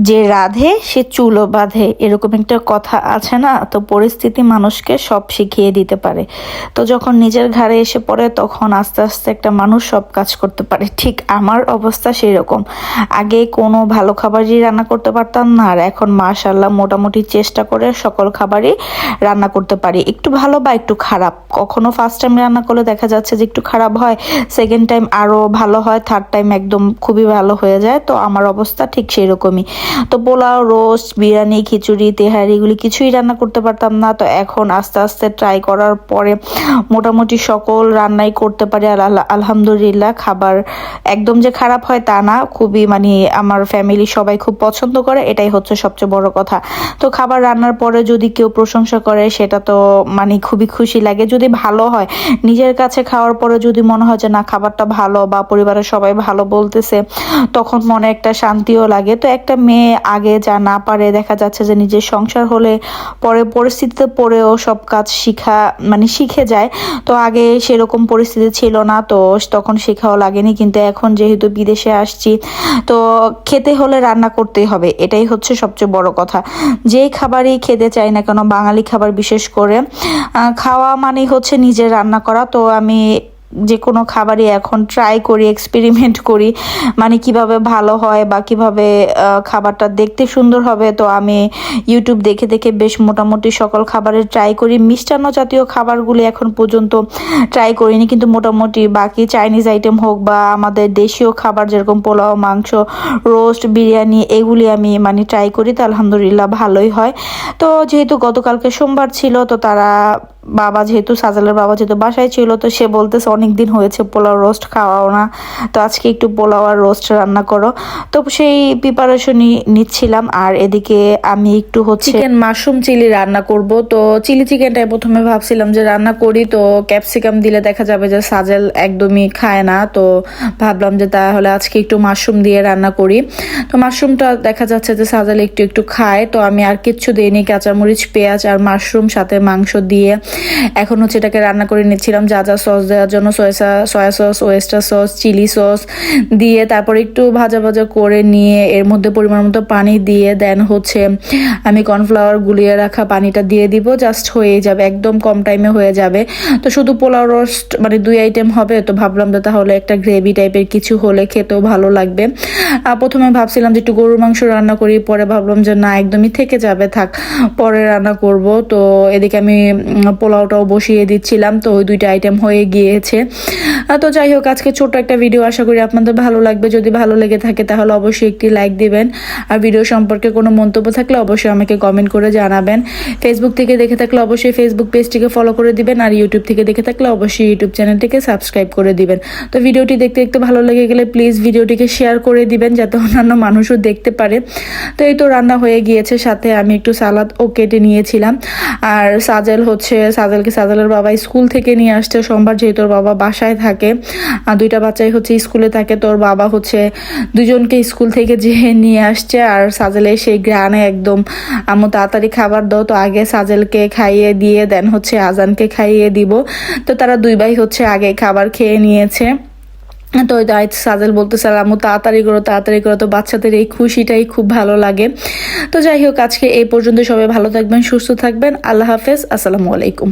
যে রাধে সে চুলও বাঁধে, এরকম একটা কথা আছে না? তো পরিস্থিতি মানুষকে সব শিখিয়ে দিতে পারে। তো যখন নিজের ঘাড়ে এসে পড়ে তখন আস্তে আস্তে একটা মানুষ সব কাজ করতে পারে। ঠিক আমার অবস্থা সেই রকম। আগে কোনো ভালো খাবারই রান্না করতে পারতাম না, আর এখন মাশাআল্লাহ মোটামুটি চেষ্টা করে সকল খাবারই রান্না করতে পারি, একটু ভালো বা একটু খারাপ। কখনো ফার্স্ট টাইম রান্না করলে দেখা যাচ্ছে যে একটু খারাপ হয়, সেকেন্ড টাইম আরও ভালো হয়, থার্ড টাইম একদম খুবই ভালো হয়ে যায়। তো আমার অবস্থা ঠিক সেই রকমই। তো পোলাও, রোস্ট, বিরিয়ানি, খিচুড়ি, তেহারি এগুলি কিছুই রান্না করতে পারতাম না। তো এখন আস্তে আস্তে ট্রাই করার পরে মোটামুটি সকল রান্নাই করতে পারি। আর আলহামদুলিল্লাহ, খাবার একদম যে খারাপ হয় তা না, খুবই মানে আমার ফ্যামিলি সবাই খুব পছন্দ করে, এটাই হচ্ছে সবচেয়ে বড় কথা। তো খাবার রান্নার পরে যদি কেউ প্রশংসা করে সেটা তো মানে খুবই খুশি লাগে। যদি ভালো হয়, নিজের কাছে খাওয়ার পরে যদি মনে হয় যে না খাবারটা ভালো বা পরিবারের সবাই ভালো বলতেছে, তখন মনে একটা শান্তিও লাগে। তো একটা মেয়ে আগে যা না পারে, দেখা যাচ্ছে যে নিজের সংসার হলে পরে পরিস্থিতিতে পড়েও সব কাজ শিখে যায়। তো আগে সেরকম পরিস্থিতি ছিল না, তো তখন শেখাও লাগেনি। কিন্তু এখন যেহেতু বিদেশে আসছি, তো খেতে হলে রান্না করতেই হবে, এটাই হচ্ছে সবচেয়ে বড় কথা। যেই খাবারই খেতে চাই না কেন, বাঙালি খাবার বিশেষ করে খাওয়া মানেই হচ্ছে নিজে রান্না করা। তো আমি যে কোনো খাবারই এখন ট্রাই করি, এক্সপেরিমেন্ট করি, মানে কিভাবে ভালো হয় বা কিভাবে খাবারটা দেখতে সুন্দর হবে। তো আমি ইউটিউব দেখে দেখে বেশ মোটামুটি সকল খাবারের ট্রাই করি। মিষ্টান্ন জাতীয় খাবারগুলি এখন পর্যন্ত ট্রাই করিনি, কিন্তু মোটামুটি বাকি চাইনিজ আইটেম হোক বা আমাদের দেশীয় খাবার যেরকম পোলাও, মাংস, রোস্ট, বিরিয়ানি, এগুলি আমি মানে ট্রাই করি। তো আলহামদুলিল্লাহ ভালোই হয়। তো যেহেতু গতকালকে সোমবার ছিল, তো সাজালের বাবা যেহেতু বাসায় ছিল, তো সে বলতেছে অনেকদিন হয়েছে পোলাও রোস্ট খাওয়াও না, তো আজকে একটু পোলাও আর রোস্ট রান্না করো। তো সেই প্রিপারেশনই নিচ্ছিলাম। আর এদিকে আমি একটু চিকেন মাশরুম চিলি রান্না করব। তো চিলি চিকেনটাই প্রথমে ভাবছিলাম যে রান্না করি, তো ক্যাপসিকাম দিলে দেখা যাবে যে সাজেল একদমই খায় না। তো ভাবলাম যে তাহলে আজকে একটু মাশরুম দিয়ে রান্না করি। তো মাশরুমটা দেখা যাচ্ছে যে সাজেল একটু একটু খায়। তো আমি আর কিচ্ছু দিইনি, কাঁচামরিচ, পেঁয়াজ আর মাশরুম সাথে মাংস দিয়ে এখন হচ্ছে এটাকে রান্না করে নিচ্ছিলাম। যা যা সস দেওয়ার জন্য soya sauce, oyster sauce, chilli sauce দিয়ে তারপর একটু ভাজা ভাজা করে নিয়ে এর মধ্যে পরিমাণ মতো পানি দিয়ে দেন হচ্ছে আমি কর্নফ্লাওয়ার গুলিয়ে রাখা পানিটা দিয়ে দিব। জাস্ট হয়ে যাবে, একদম কম টাইমে হয়ে যাবে। তো শুধু পোলাও রোস্ট মানে 2 আইটেম হবে, তো ভাবলাম যে তাহলে একটা গ্রেভি টাইপের কিছু হলে খেতেও ভালো লাগবে। প্রথমে ভাবছিলাম যে একটু গরুর মাংস রান্না করি, পরে ভাবলাম যে না একদমই থেকে যাবে, থাক পরে রান্না করব। তো এদিকে আমি পোলাওটাও বসিয়ে দিচ্ছিলাম। তো ওই 2টা আইটেম হয়ে গিয়েছে। তো যাই হোক, আজকে ছোট্ট একটা ভিডিও, আশা করি আপনাদের ভালো লাগবে। যদি ভালো লেগে থাকে তাহলে অবশ্যই একটি লাইক দিবেন, আর ভিডিও সম্পর্কে কোনো মন্তব্য থাকলে অবশ্যই আমাকে কমেন্ট করে জানাবেন। ফেসবুক থেকে দেখে থাকলে অবশ্যই ফেসবুক পেজটিকে ফলো করে দিবেন, আর ইউটিউব থেকে দেখে থাকলে অবশ্যই ইউটিউব চ্যানেলটিকে সাবস্ক্রাইব করে দিবেন। তো ভিডিওটি দেখতে দেখতে ভালো লেগে গেলে প্লিজ ভিডিওটিকে শেয়ার করে দিবেন, যাতে অন্যান্য মানুষও দেখতে পারে। তো এই তো রান্না হয়ে গিয়েছে, সাথে আমি একটু সালাদও কেটে নিয়েছিলাম। আর সাজেলের বাবা স্কুল থেকে নিয়ে আসছে সোমবার, যেহেতু ওর বাবা বাসায় থাকে, আর 2টা বাচ্চাই হচ্ছে স্কুলে থাকে। তো ওর বাবা হচ্ছে 2জনকে স্কুল থেকে যেয়ে নিয়ে আসছে। আর সাজেলের সেই গ্রানে একদম আম্মু তাড়াতাড়ি খাবার দাও, তো আগে সাজেলকে খাইয়ে দিয়ে দেন হচ্ছে আজানকে খাইয়ে দিব। তো তারা 2 ভাই হচ্ছে আগে খাবার খেয়ে নিয়েছে। তো সাজেল বলতেছে আম্মু তাড়াতাড়ি করো। তো বাচ্চাদের এই খুশিটাই খুব ভালো লাগে। তো যাই হোক, আজকে এই পর্যন্ত। সবাই ভালো থাকবেন, সুস্থ থাকবেন। আল্লাহ হাফেজ, আসসালামু আলাইকুম।